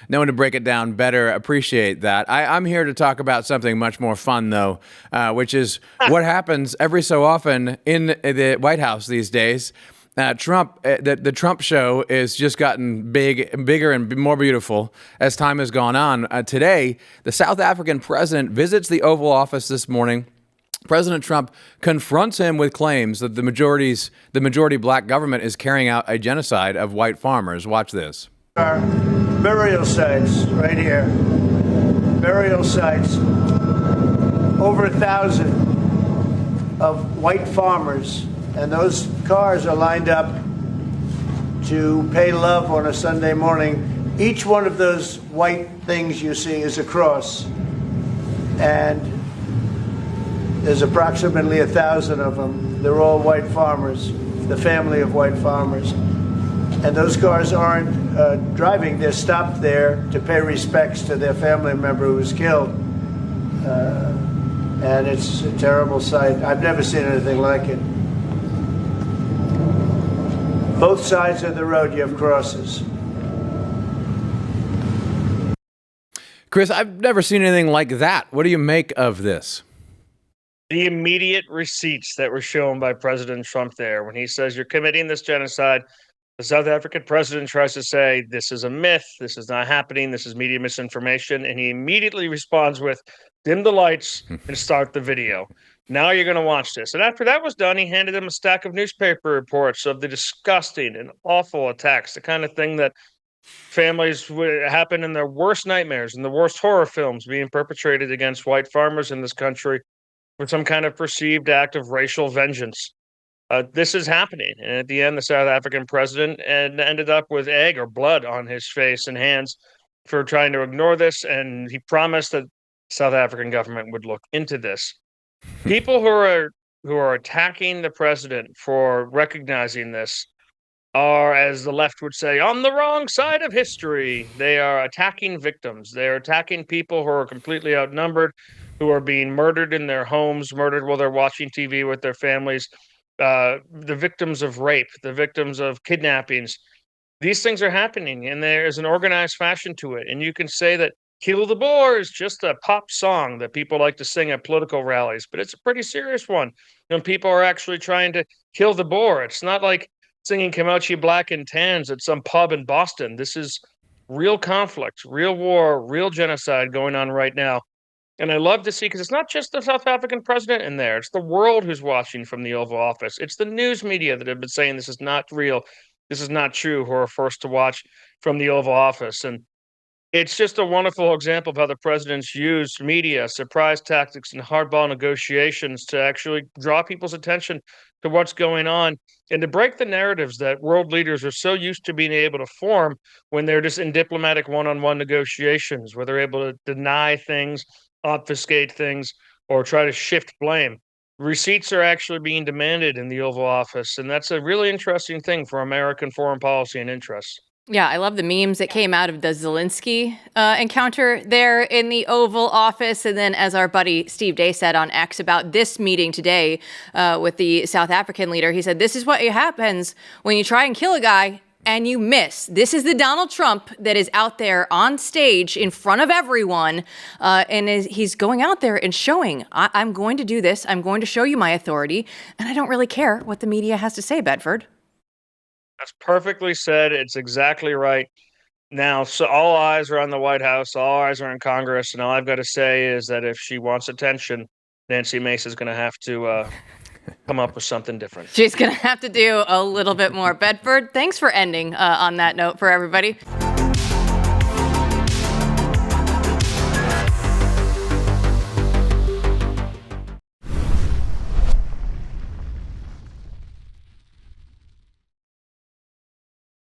No one to break it down better. Appreciate that. I'm here to talk about something much more fun, though, which is what happens every so often in the White House these days. The Trump show is just gotten bigger and more beautiful as time has gone on. Today, the South African president visits the Oval Office this morning. President Trump confronts him with claims that the majority black government is carrying out a genocide of white farmers. Watch this. Our burial sites right here. Burial sites. Over 1,000 of white farmers. And those cars are lined up to pay love on a Sunday morning. Each one of those white things you see is a cross. And there's approximately 1,000 of them. They're all white farmers, the family of white farmers. And those cars aren't driving, they're stopped there to pay respects to their family member who was killed. And it's a terrible sight. I've never seen anything like it. Both sides of the road, you have crosses. Chris, I've never seen anything like that. What do you make of this? The immediate receipts that were shown by President Trump there when he says you're committing this genocide. The South African president tries to say this is a myth, this is not happening, this is media misinformation, and he immediately responds with, dim the lights and start the video. Now you're going to watch this. And after that was done, he handed him a stack of newspaper reports of the disgusting and awful attacks, the kind of thing that families would happen in their worst nightmares and the worst horror films being perpetrated against white farmers in this country with some kind of perceived act of racial vengeance. This is happening. And at the end, the South African president ended up with egg or blood on his face and hands for trying to ignore this. And he promised that the South African government would look into this. People who are attacking the president for recognizing this are, as the left would say, on the wrong side of history. They are attacking victims. They are attacking people who are completely outnumbered, who are being murdered in their homes, murdered while they're watching TV with their families. The victims of rape, the victims of kidnappings. These things are happening, and there is an organized fashion to it. And you can say that Kill the Boer is just a pop song that people like to sing at political rallies, but it's a pretty serious one. When people are actually trying to kill the Boer, it's not like singing Comanche Black and Tans at some pub in Boston. This is real conflict, real war, real genocide going on right now. And I love to see, because it's not just the South African president in there. It's the world who's watching from the Oval Office. It's the news media that have been saying this is not real, this is not true, who are forced to watch from the Oval Office. And it's just a wonderful example of how the president's used media, surprise tactics, and hardball negotiations to actually draw people's attention to what's going on and to break the narratives that world leaders are so used to being able to form when they're just in diplomatic one-on-one negotiations, where they're able to deny things, obfuscate things, or try to shift blame. Receipts are actually being demanded in the Oval Office, and that's a really interesting thing for American foreign policy and interests. Yeah, I love the memes that came out of the Zelensky encounter there in the Oval Office. And then, as our buddy Steve Day said on X about this meeting today with the South African leader, he said, this is what happens when you try and kill a guy and you miss. This is the Donald Trump that is out there on stage in front of everyone. He's going out there and showing, I'm going to do this. I'm going to show you my authority. And I don't really care what the media has to say, Bedford. That's perfectly said. It's exactly right. Now, so all eyes are on the White House, all eyes are on Congress, and all I've got to say is that if she wants attention, Nancy Mace is going to have to come up with something different. She's going to have to do a little bit more. Bedford, thanks for ending on that note for everybody.